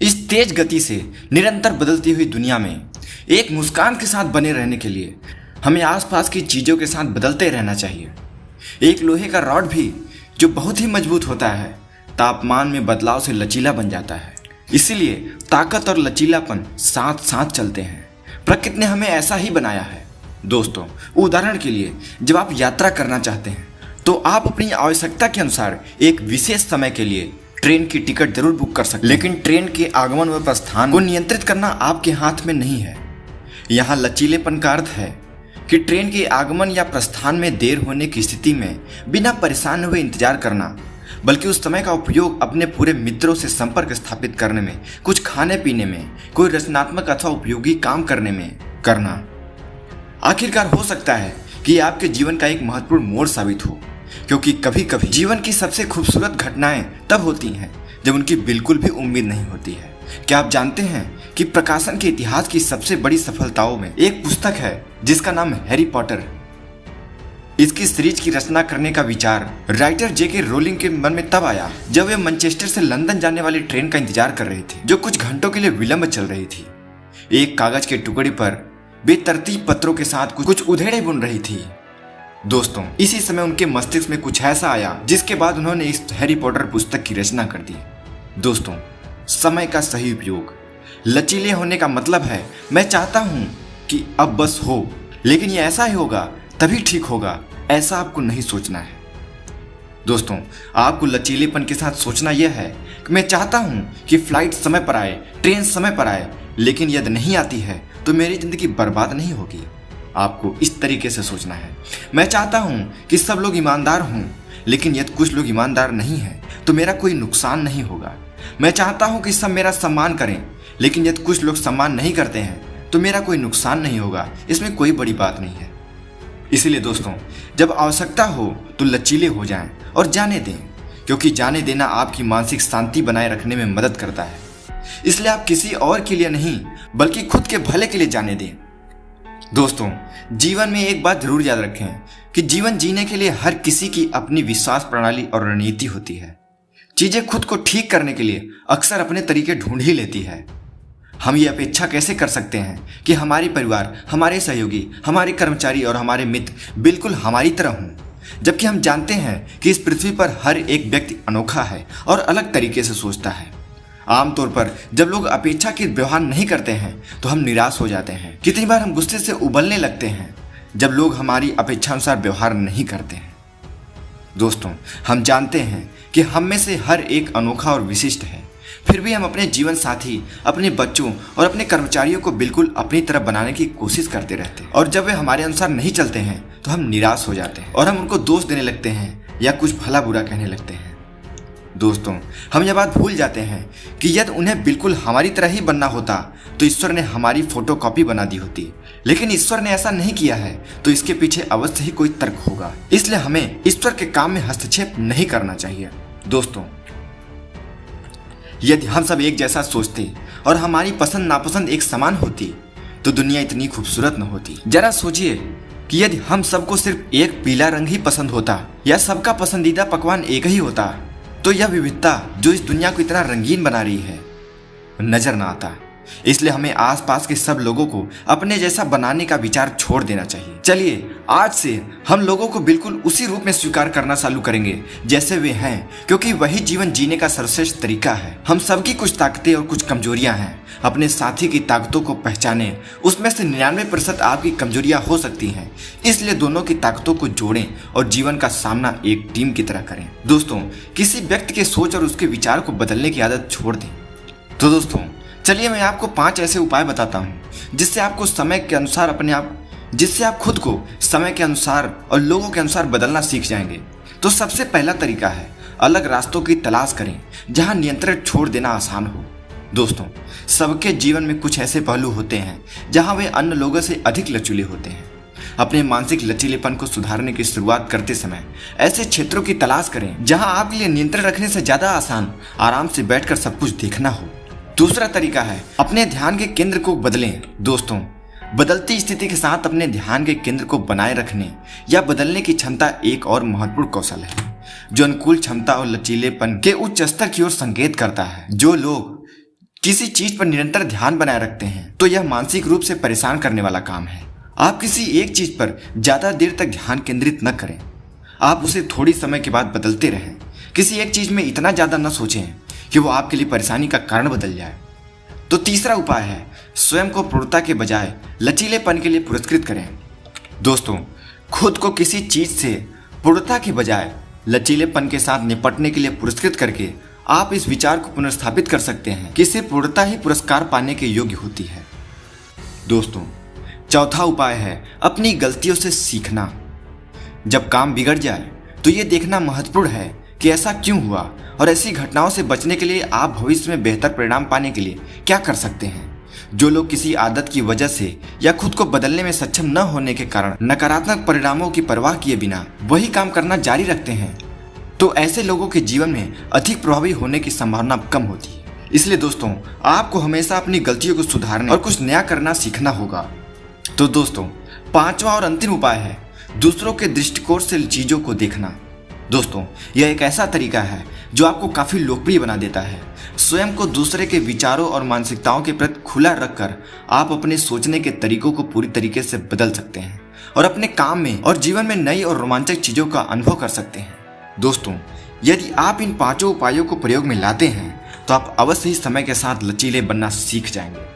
इस तेज गति से निरंतर बदलती हुई दुनिया में एक मुस्कान के साथ बने रहने के लिए हमें आसपास की चीज़ों के साथ बदलते रहना चाहिए। एक लोहे का रॉड भी जो बहुत ही मजबूत होता है तापमान में बदलाव से लचीला बन जाता है। इसीलिए ताकत और लचीलापन साथ साथ चलते हैं। प्रकृति ने हमें ऐसा ही बनाया है। दोस्तों, उदाहरण के लिए जब आप यात्रा करना चाहते हैं तो आप अपनी आवश्यकता के अनुसार एक विशेष समय के लिए ट्रेन की टिकट जरूर बुक कर सकते हैं, लेकिन ट्रेन के आगमन व प्रस्थान को नियंत्रित करना आपके हाथ में नहीं है। यहाँ लचीलेपन का अर्थ है कि ट्रेन के आगमन या प्रस्थान में देर होने की स्थिति में बिना परेशान हुए इंतजार करना, बल्कि उस समय का उपयोग अपने पूरे मित्रों से संपर्क स्थापित करने में, कुछ खाने पीने में, कोई रचनात्मक अथवा उपयोगी काम करने में करना। आखिरकार हो सकता है कि आपके जीवन का एक महत्वपूर्ण मोड़ साबित हो, क्योंकि कभी कभी जीवन की सबसे खूबसूरत घटनाएं तब होती हैं जब उनकी बिल्कुल भी उम्मीद नहीं होती है। क्या आप जानते हैं कि प्रकाशन के इतिहास की सबसे बड़ी सफलताओं में एक पुस्तक है जिसका नाम हैरी पॉटर। इसकी सीरीज की रचना करने का विचार राइटर जेके रोलिंग के मन में तब आया जब वे मैनचेस्टर से लंदन जाने वाली ट्रेन का इंतजार कर रहे थे, जो कुछ घंटों के लिए विलंब चल रही थी। एक कागज के टुकड़े पर बेतरतीब पत्रों के साथ कुछ उधेड़े बुन रही थी। दोस्तों, इसी समय उनके मस्तिष्क में कुछ ऐसा आया जिसके बाद उन्होंने इस हैरी पॉटर पुस्तक की रचना कर दी। दोस्तों, समय का सही उपयोग। लचीले होने का मतलब है मैं चाहता हूं कि अब बस हो, लेकिन ये ऐसा ही होगा तभी ठीक होगा, ऐसा आपको नहीं सोचना है। दोस्तों, आपको लचीलेपन के साथ सोचना यह है कि मैं चाहता हूं कि फ्लाइट समय पर आए, ट्रेन समय पर आए, लेकिन यदि नहीं आती है तो मेरी जिंदगी बर्बाद नहीं होगी। आपको इस तरीके से सोचना है। मैं चाहता हूं कि सब लोग ईमानदार हों, लेकिन यदि कुछ लोग ईमानदार नहीं हैं तो मेरा कोई नुकसान नहीं होगा। मैं चाहता हूं कि सब मेरा सम्मान करें, लेकिन यदि कुछ लोग सम्मान नहीं करते हैं तो मेरा कोई नुकसान नहीं होगा। इसमें कोई बड़ी बात नहीं है। इसीलिए दोस्तों, जब आवश्यकता हो तो लचीले हो जाएं और जाने दें, क्योंकि जाने देना आपकी मानसिक शांति बनाए रखने में मदद करता है। इसलिए आप किसी और के लिए नहीं बल्कि खुद के भले के लिए जाने दें। दोस्तों, जीवन में एक बात जरूर याद रखें कि जीवन जीने के लिए हर किसी की अपनी विश्वास प्रणाली और रणनीति होती है। चीजें खुद को ठीक करने के लिए अक्सर अपने तरीके ढूंढ ही लेती है। हम ये अपेक्षा कैसे कर सकते हैं कि हमारी परिवार, हमारे सहयोगी, हमारे कर्मचारी और हमारे मित्र बिल्कुल हमारी तरह हों, जबकि हम जानते हैं कि इस पृथ्वी पर हर एक व्यक्ति अनोखा है और अलग तरीके से सोचता है। आमतौर पर जब लोग अपेक्षा के व्यवहार नहीं करते हैं तो हम निराश हो जाते हैं। कितनी बार हम गुस्से से उबलने लगते हैं जब लोग हमारी अपेक्षानुसार व्यवहार नहीं करते हैं। दोस्तों, हम जानते हैं कि हम में से हर एक अनोखा और विशिष्ट है, फिर भी हम अपने जीवन साथी, अपने बच्चों और अपने कर्मचारियों को बिल्कुल अपनी तरह बनाने की कोशिश करते रहते हैं, और जब वे हमारे अनुसार नहीं चलते हैं तो हम निराश हो जाते हैं और हम उनको दोष देने लगते हैं या कुछ भला बुरा कहने लगते हैं। दोस्तों, हम यह बात भूल जाते हैं कि यदि उन्हें बिल्कुल हमारी तरह ही बनना होता तो ईश्वर ने हमारी फोटोकॉपी बना दी होती, लेकिन ईश्वर ने ऐसा नहीं किया है, तो इसके पीछे अवश्य ही कोई तर्क होगा। इसलिए हमें ईश्वर के काम में हस्तक्षेप नहीं करना चाहिए। दोस्तों, यदि हम सब एक जैसा सोचते और हमारी पसंद नापसंद एक समान होती तो दुनिया इतनी खूबसूरत न होती। जरा सोचिए कि यदि हम सबको सिर्फ एक पीला रंग ही पसंद होता या सबका पसंदीदा पकवान एक ही होता तो यह विविधता जो इस दुनिया को इतना रंगीन बना रही है नजर ना आता। इसलिए हमें आसपास के सब लोगों को अपने जैसा बनाने का विचार छोड़ देना चाहिए। चलिए आज से हम लोगों को बिल्कुल उसी रूप में स्वीकार करना चालू करेंगे जैसे वे हैं, क्योंकि वही जीवन जीने का सर्वश्रेष्ठ तरीका है। हम सबकी कुछ ताकतें और कुछ कमजोरियां हैं। अपने साथी की ताकतों को पहचानें। उसमें से 99% आपकी कमजोरियां हो सकती हैं, इसलिए दोनों की ताकतों को जोड़ें और जीवन का सामना एक टीम की तरह करें। दोस्तों, किसी व्यक्ति के सोच और उसके विचार को बदलने की आदत छोड़ दें। तो दोस्तों, चलिए मैं आपको 5 ऐसे उपाय बताता हूं जिससे आपको समय के अनुसार जिससे आप खुद को समय के अनुसार और लोगों के अनुसार बदलना सीख जाएंगे। तो सबसे पहला तरीका है अलग रास्तों की तलाश करें जहां नियंत्रण छोड़ देना आसान हो। दोस्तों, सबके जीवन में कुछ ऐसे पहलू होते हैं जहां वे अन्य लोगों से अधिक लचीले होते हैं। अपने मानसिक लचीलेपन को सुधारने की शुरुआत करते समय ऐसे क्षेत्रों की तलाश करें जहां आपके लिए नियंत्रण रखने से ज्यादा आसान आराम से बैठकर सब कुछ देखना हो। दूसरा तरीका है अपने ध्यान के केंद्र को बदलें। दोस्तों, बदलती स्थिति के साथ अपने ध्यान के केंद्र को बनाए रखने या बदलने की क्षमता एक और महत्वपूर्ण कौशल है जो अनुकूल क्षमता और लचीलेपन के उच्च स्तर की ओर संकेत करता है। जो लोग किसी चीज पर निरंतर ध्यान बनाए रखते हैं तो यह मानसिक रूप से परेशान करने वाला काम है। आप किसी एक चीज पर ज्यादा देर तक ध्यान केंद्रित न करें। आप उसे थोड़ी समय के बाद बदलते रहें। किसी एक चीज में इतना ज्यादा न सोचें कि वो आपके लिए परेशानी का कारण बदल जाए। तो तीसरा उपाय है, स्वयं को प्रौढ़ता के बजाय लचीलेपन के लिए पुरस्कृत करें। दोस्तों, खुद को किसी चीज से प्रौढ़ता के बजाय लचीलेपन के साथ निपटने के लिए पुरस्कृत करके आप इस विचार को पुनर्स्थापित कर सकते हैं कि सिर्फ प्रौढ़ता ही पुरस्कार पाने के योग्य होती है। दोस्तों, चौथा उपाय है अपनी गलतियों से सीखना। जब काम बिगड़ जाए तो ये देखना महत्वपूर्ण है कि ऐसा क्यों हुआ और ऐसी घटनाओं से बचने के लिए आप भविष्य में बेहतर परिणाम पाने के लिए क्या कर सकते हैं। जो लोग किसी आदत की वजह से या खुद को बदलने में सक्षम न होने के कारण नकारात्मक परिणामों की परवाह किए बिना वही काम करना जारी रखते हैं, तो ऐसे लोगों के जीवन में अधिक प्रभावी होने की संभावना कम होती है। इसलिए दोस्तों, आपको हमेशा अपनी गलतियों को सुधारने और कुछ नया करना सीखना होगा। तो दोस्तों, पांचवा और अंतिम उपाय है दूसरों के दृष्टिकोण से चीजों को देखना। दोस्तों, यह एक ऐसा तरीका है जो आपको काफी लोकप्रिय बना देता है। स्वयं को दूसरे के विचारों और मानसिकताओं के प्रति खुला रखकर आप अपने सोचने के तरीकों को पूरी तरीके से बदल सकते हैं और अपने काम में और जीवन में नई और रोमांचक चीजों का अनुभव कर सकते हैं। दोस्तों, यदि आप इन पांचों उपायों को प्रयोग में लाते हैं तो आप अवश्य ही समय के साथ लचीले बनना सीख जाएंगे।